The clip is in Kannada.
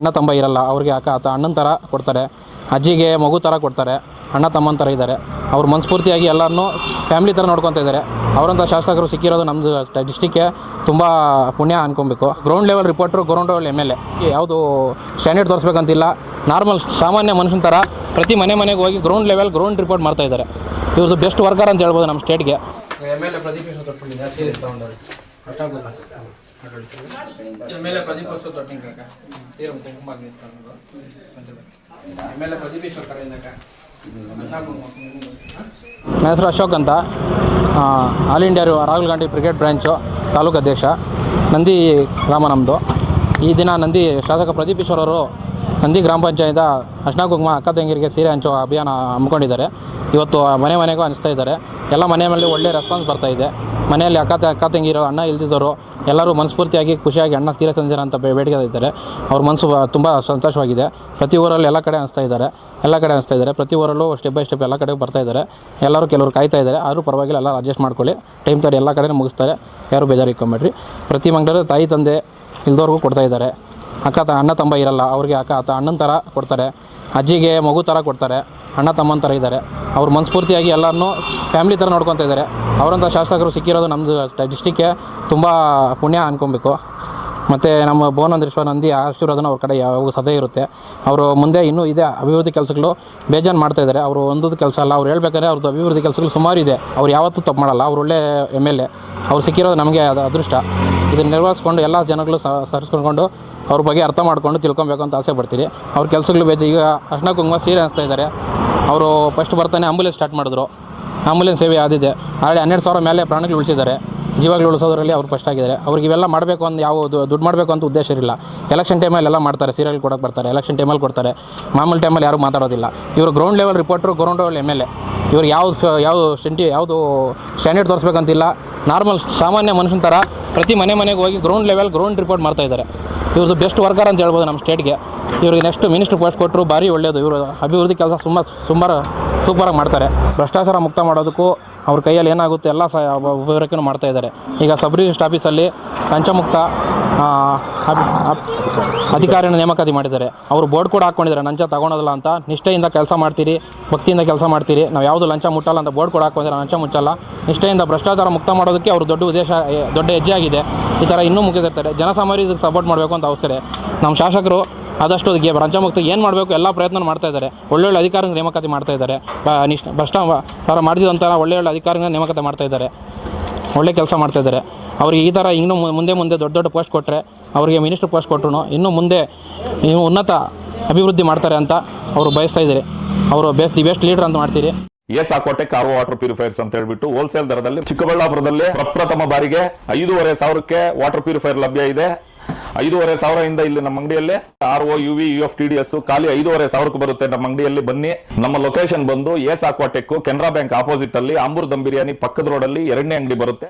ಅಣ್ಣ ತಮ್ಮ ಇರಲ್ಲ, ಅವ್ರಿಗೆ ಅಣ್ಣನ ಥರ ಕೊಡ್ತಾರೆ, ಅಜ್ಜಿಗೆ ಮಗು ಥರ ಕೊಡ್ತಾರೆ, ಅಣ್ಣ ತಮ್ಮನ ಥರ ಇದ್ದಾರೆ. ಅವ್ರು ಮನಸ್ಫೂರ್ತಿಯಾಗಿ ಎಲ್ಲರನ್ನೂ ಫ್ಯಾಮಿಲಿ ಥರ ನೋಡ್ಕೊತಾ ಇದ್ದಾರೆ. ಅವರಂಥ ಶಾಸಕರು ಸಿಕ್ಕಿರೋದು ನಮ್ಮದು ಡಿಸ್ಟಿಕ್ಗೆ ತುಂಬ ಪುಣ್ಯ ಅನ್ಕೊಬೇಕು. ಗ್ರೌಂಡ್ ಲೆವೆಲ್ ರಿಪೋರ್ಟ್ರು, ಗ್ರೌಂಡ್ ಲೆವೆಲ್ MLA. ಯಾವುದು ಸ್ಟ್ಯಾಂಡರ್ಡ್ ತೋರಿಸ್ಬೇಕಂತಿಲ್ಲ, ನಾರ್ಮಲ್ ಸಾಮಾನ್ಯ ಮನುಷ್ಯನ ಥರ ಪ್ರತಿ ಮನೆಗೆ ಹೋಗಿ ಗ್ರೌಂಡ್ ರಿಪೋರ್ಟ್ ಮಾಡ್ತಾ ಇದ್ದಾರೆ. ಇವ್ರದ್ದು ಬೆಸ್ಟ್ ವರ್ಕರ್ ಅಂತ ಹೇಳ್ಬೋದು ನಮ್ಮ ಸ್ಟೇಟ್ಗೆ. MLA ಪ್ರದೀಪ್ ತೊಗೊಂಡಿದ್ದೆ ಸೀರಿಯಸ್ ತೊಗೊಂಡವ್ರು MLA ಪ್ರದೀಪ್ ತೊಟ್ಟಿಂಗ ಸೀರಂ ಕುಂಕುಮ MLA ಪ್ರದೀಪೇಶ್ವರ ಕಡೆಯಿಂದ. ನನ್ನ ಹೆಸರು ಅಶೋಕ್ ಅಂತ, all India Rahul Gandhi brigade branch taluk ಅಧ್ಯಕ್ಷ. ನಂದಿ ಗ್ರಾಮ ನಮ್ಮದು. ಈ ದಿನ ನಂದಿ ಶಾಸಕ ಪ್ರದೀಪ್ ಈಶ್ವರ್ ಅವರು ನಂದಿ ಗ್ರಾಮ ಪಂಚಾಯತ್ ಅರ್ಶಿನ ಕುಂಕುಮ ಅಕ್ಕ ತಂಗಿರಿಗೆ ಸೀರೆ ಹಂಚೋ ಅಭಿಯಾನ ಹಮ್ಮಿಕೊಂಡಿದ್ದಾರೆ. ಇವತ್ತು ಮನೆಗೂ ಹಂಚ್ತಾ ಇದ್ದಾರೆ. ಎಲ್ಲ ಮನೆಯಲ್ಲಿ ಒಳ್ಳೆ ರೆಸ್ಪಾನ್ಸ್ ಬರ್ತಾ ಇದೆ. ಮನೆಯಲ್ಲಿ ಅಕ್ಕ ತಂಗಿರೋ, ಅಣ್ಣ ಇಲ್ದಿದ್ದವರು ಎಲ್ಲರೂ ಮನಸ್ಫೂರ್ತಿಯಾಗಿ ಖುಷಿಯಾಗಿ ಅಣ್ಣ ಸೀರೆ ತಂದಿರ ಅಂತ ಬೇಡಿಕೆ ಇದ್ದಾರೆ. ಅವ್ರ ಮನಸ್ಸು ತುಂಬ ಸಂತೋಷವಾಗಿದೆ. ಪ್ರತಿ ಊರಲ್ಲಿ ಎಲ್ಲ ಕಡೆ ಹಂಚ್ತಾ ಇದ್ದಾರೆ. ಪ್ರತಿ ಊರಲ್ಲೂ ಸ್ಟೆಪ್ ಬೈ ಸ್ಟೆಪ್ ಎಲ್ಲ ಕಡೆ ಬರ್ತಾ ಇದ್ದಾರೆ. ಕೆಲವರು ಕಾಯ್ತಾ ಇದ್ದಾರೆ. ಆದರೂ ಪರವಾಗಿಲ್ಲ, ಎಲ್ಲ ಅಡ್ಜಸ್ಟ್ ಮಾಡ್ಕೊಳ್ಳಿ. ಟೈಮ್ ತರಿ ಎಲ್ಲ ಕಡೆ ಮುಗಿಸ್ತಾರೆ. ಯಾರು ಬೇಜಾರು ಇಟ್ಕೊಂಬೇಡ್ರಿ. ಪ್ರತಿ ಮಂಗಳೂರು ತಾಯಿ ತಂದೆ ಇಲ್ದವ್ರಿಗೂ ಕೊಡ್ತಾ ಇದ್ದಾರೆ. ಅಣ್ಣ ತಮ್ಮ ಇರಲ್ಲ, ಅವ್ರಿಗೆ ಅಣ್ಣನ ಥರ ಕೊಡ್ತಾರೆ, ಅಜ್ಜಿಗೆ ಮಗು ಥರ ಕೊಡ್ತಾರೆ, ಅಣ್ಣ ತಮ್ಮನ ಥರ ಇದ್ದಾರೆ. ಅವ್ರು ಮನಸ್ಫೂರ್ತಿಯಾಗಿ ಎಲ್ಲರನ್ನೂ ಫ್ಯಾಮಿಲಿ ಥರ ನೋಡ್ಕೊತಾ ಇದ್ದಾರೆ. ಅವರಂಥ ಶಾಸಕರು ಸಿಕ್ಕಿರೋದು ನಮ್ಮದು ಡಿಸ್ಟಿಕ್ಗೆ ತುಂಬ ಪುಣ್ಯ ಅನ್ಕೊಬೇಕು. ಮತ್ತು ನಮ್ಮ ಭುವನೇಶ್ವರ ನಂದಿ ಆಶೀರ್ವಾದನ ಅವ್ರ ಕಡೆ ಯಾವಾಗ ಸದಾ ಇರುತ್ತೆ. ಅವರು ಮುಂದೆ ಇನ್ನೂ ಇದೆ ಅಭಿವೃದ್ಧಿ ಕೆಲಸಗಳು ಬೇಜಾನು ಮಾಡ್ತಾಯಿದ್ದಾರೆ. ಅವರು ಒಂದೊಂದು ಕೆಲಸ ಅಲ್ಲ, ಅವ್ರು ಹೇಳ್ಬೇಕಾದ್ರೆ ಅವ್ರದ್ದು ಅಭಿವೃದ್ಧಿ ಕೆಲಸಗಳು ಸುಮಾರು ಇದೆ. ಅವ್ರು ಯಾವತ್ತೂ ತಪ್ಪು ಮಾಡಲ್ಲ. ಅವ್ರು ಒಳ್ಳೆ MLA. ಅವ್ರು ಸಿಕ್ಕಿರೋದು ನಮಗೆ ಅದು ಅದೃಷ್ಟ. ಇದನ್ನು ನಿರ್ವಹಿಸ್ಕೊಂಡು ಎಲ್ಲ ಜನಗಳು ಸರಿಸ್ಕೊಂಡು ಅವ್ರ ಬಗ್ಗೆ ಅರ್ಥ ಮಾಡ್ಕೊಂಡು ತಿಳ್ಕೊಬೇಕು ಅಂತ ಆಸೆ ಪಡ್ತೀರಿ. ಅವ್ರ ಕೆಲಸಗಳು ಈಗ ಅರ್ಶಿನ ಕುಂಕುಮ ಸೀರೆ ಹಂಚ್ತಾ ಇದ್ದಾರೆ. ಅವರು ಫಸ್ಟ್ ಬರ್ತಾನೆ ಆಂಬುಲೆನ್ಸ್ ಸ್ಟಾರ್ಟ್ ಮಾಡಿದ್ರು. ಆಂಬುಲೆನ್ಸ್ ಸೇವೆ ಆದಿದೆ. ಆಲ್ರೆಡಿ 12,000 ಮೇಲೆ ಪ್ರಾಣಗಳು ಉಳಿಸಿದ್ದಾರೆ. ಜೀವಗಳು ಉಳಿಸೋದ್ರಲ್ಲಿ ಅವ್ರು ಫಸ್ಟ್ ಆಗಿದ್ದಾರೆ. ಅವ್ರಿಗೆ ಇವೆಲ್ಲ ಮಾಡಬೇಕು ಅಂತ ದುಡ್ಡು ಮಾಡಬೇಕು ಅಂತ ಉದ್ದೇಶ ಇರಲಿಲ್ಲ. ಎಲೆಕ್ಷನ್ ಟೈಮಲ್ಲಿ ಎಲ್ಲ ಮಾಡ್ತಾರೆ, ಸೀರಿಯಲ್ ಕೊಡೋಕೆ ಬರ್ತಾರೆ, ಎಲೆಕ್ಷನ್ ಟೈಮಲ್ಲಿ ಕೊಡ್ತಾರೆ. ಮಾಮೂಲಿ ಟೈಮಲ್ಲಿ ಯಾರೂ ಮಾತಾಡೋದಿಲ್ಲ. ಇವರು ಗ್ರೌಂಡ್ ಲೆವೆಲ್ ರಿಪೋರ್ಟ್ರು, ಗ್ರೌಂಡ್ ಲೆವೆಲ್ MLA. ಇವ್ರು ಯಾವುದು ಸ್ಟ್ಯಾಂಡರ್ಡ್ ತೋರಿಸ್ಬೇಕಂತಿಲ್ಲ, ನಾರ್ಮಲ್ ಸಾಮಾನ್ಯ ಮನುಷ್ಯನ ಥರ ಪ್ರತಿ ಮನೆಗೆ ಹೋಗಿ ಗ್ರೌಂಡ್ ರಿಪೋರ್ಟ್ ಮಾಡ್ತಾ ಇದ್ದಾರೆ. ಇವ್ರದ್ದು ಬೆಸ್ಟ್ ವರ್ಕರ್ ಅಂತ ಹೇಳ್ಬೋದು ನಮ್ಮ ಸ್ಟೇಟ್ಗೆ. ಇವ್ರಿಗೆ ನೆಕ್ಸ್ಟ್ ಮಿನಿಸ್ಟರ್ ಪೋಸ್ಟ್ ಕೊಟ್ಟರು ಭಾರಿ ಒಳ್ಳೆಯದು. ಇವರು ಅಭಿವೃದ್ಧಿ ಕೆಲಸ ಸುಮಾರು ಸೂಪರಾಗಿ ಮಾಡ್ತಾರೆ. ಭ್ರಷ್ಟಾಚಾರ ಮುಕ್ತ ಮಾಡೋದಕ್ಕೂ ಅವ್ರ ಕೈಯಲ್ಲಿ ಏನಾಗುತ್ತೆ ಎಲ್ಲ ವಿವರಕ್ಕೂ ಮಾಡ್ತಾ ಇದ್ದಾರೆ. ಈಗ ಸಬ್ ರಿಜಿಸ್ಟ್ರ್ ಆಫೀಸಲ್ಲಿ ಲಂಚಮುಕ್ತ ಅಧಿಕಾರಿನ ನೇಮಕಾತಿ ಮಾಡಿದ್ದಾರೆ. ಅವರು ಬೋರ್ಡ್ ಕೂಡ ಹಾಕ್ಕೊಂಡಿದ್ದಾರೆ, ಲಂಚ ತಗೊಳೋದಿಲ್ಲ ಅಂತ. ನಿಷ್ಠೆಯಿಂದ ಕೆಲಸ ಮಾಡ್ತೀರಿ, ಭಕ್ತಿಯಿಂದ ಕೆಲಸ ಮಾಡ್ತೀರಿ, ನಾವು ಯಾವುದು ಲಂಚ ಮುಟ್ಟಲ್ಲ ಅಂತ ಬೋರ್ಡ್ ಕೂಡ ಹಾಕ್ಕೊಂಡಿದ್ದಾರೆ. ಲಂಚ ಮುಚ್ಚಲ್ಲ. ನಿಷ್ಠೆಯಿಂದ ಭ್ರಷ್ಟಾಚಾರ ಮುಕ್ತ ಮಾಡೋದಕ್ಕೆ ಅವರು ದೊಡ್ಡ ಹೆಜ್ಜೆ ಆಗಿದೆ. ಈ ಥರ ಇನ್ನೂ ಮುಗಿದಿರ್ತಾರೆ. ಜನಸಾಮಾನ್ಯರು ಇದಕ್ಕೆ ಸಪೋರ್ಟ್ ಮಾಡಬೇಕು ಅಂತ ಅವಶ್ಯಕ. ನಮ್ಮ ಶಾಸಕರು ಆದಷ್ಟು ಲಂಚಮುಕ್ತ ಏನು ಮಾಡಬೇಕು ಎಲ್ಲ ಪ್ರಯತ್ನ ಮಾಡ್ತಾ ಇದ್ದಾರೆ. ಒಳ್ಳೊಳ್ಳೆ ಅಧಿಕಾರಿಗಳ ನೇಮಕಾತಿ ಮಾಡ್ತಾ ಇದ್ದಾರೆ. ಭ್ರಷ್ಟಾಚಾರ ಮಾಡಿದಂಥ ಒಳ್ಳೊಳ್ಳೆ ಅಧಿಕಾರಿಗಳ ನೇಮಕಾತಿ ಮಾಡ್ತಾ ಇದ್ದಾರೆ. ಒಳ್ಳೆ ಕೆಲಸ ಮಾಡ್ತಾ ಇದ್ದಾರೆ. ಅವ್ರಿಗೆ ಈ ಥರ ಇನ್ನೂ ಮುಂದೆ ದೊಡ್ಡ ಪೋಸ್ಟ್ ಕೊಟ್ಟರೆ, ಅವರಿಗೆ ಮಿನಿಸ್ಟರ್ ಪೋಸ್ಟ್ ಕೊಟ್ಟರು ಇನ್ನೂ ಮುಂದೆ ಉನ್ನತ ಅಭಿವೃದ್ಧಿ ಮಾಡ್ತಾರೆ ಅಂತ ಅವರು ಬಯಸ್ತಾ ಇದ್ದಾರೆ. ಅವರು ದಿ ಬೆಸ್ಟ್ ಲೀಡರ್ ಅಂತ ಮಾಡ್ತೀರಿ. ASAquaTech RO ವಾಟರ್ ಪ್ಯೂರಿಫೈರ್ಸ್ ಅಂತ ಹೇಳ್ಬಿಟ್ಟು ಹೋಲ್ಸೇಲ್ ದರದಲ್ಲಿ ಚಿಕ್ಕಬಳ್ಳಾಪುರದಲ್ಲಿ ಪ್ರಪ್ರಥಮ ಬಾರಿಗೆ 5,500ಕ್ಕೆ ವಾಟರ್ ಪ್ಯೂರಿಫೈರ್ ಲಭ್ಯ ಇದೆ. 5,500 ಇಂದ ಇಲ್ಲಿ ನಮ್ಮ ಅಂಗಡಿಯಲ್ಲಿ RO UV UF TDS ಖಾಲಿ 5,500ಕ್ಕೆ ಬರುತ್ತೆ. ನಮ್ಮ ಅಂಗಡಿಯಲ್ಲಿ ಬನ್ನಿ. ನಮ್ಮ ಲೊಕೇಶನ್ ಬಂದು ASAquaTech ಕೆನರಾ ಬ್ಯಾಂಕ್ ಆಪೋಸಿಟ್ ಅಲ್ಲಿ ಆಂಬೂರ್ ದಮ್ ಬಿರಿಯಾನಿ ಪಕ್ಕದ ರೋಡ್ ಅಲ್ಲಿ 2ನೇ ಅಂಗಡಿ ಬರುತ್ತೆ.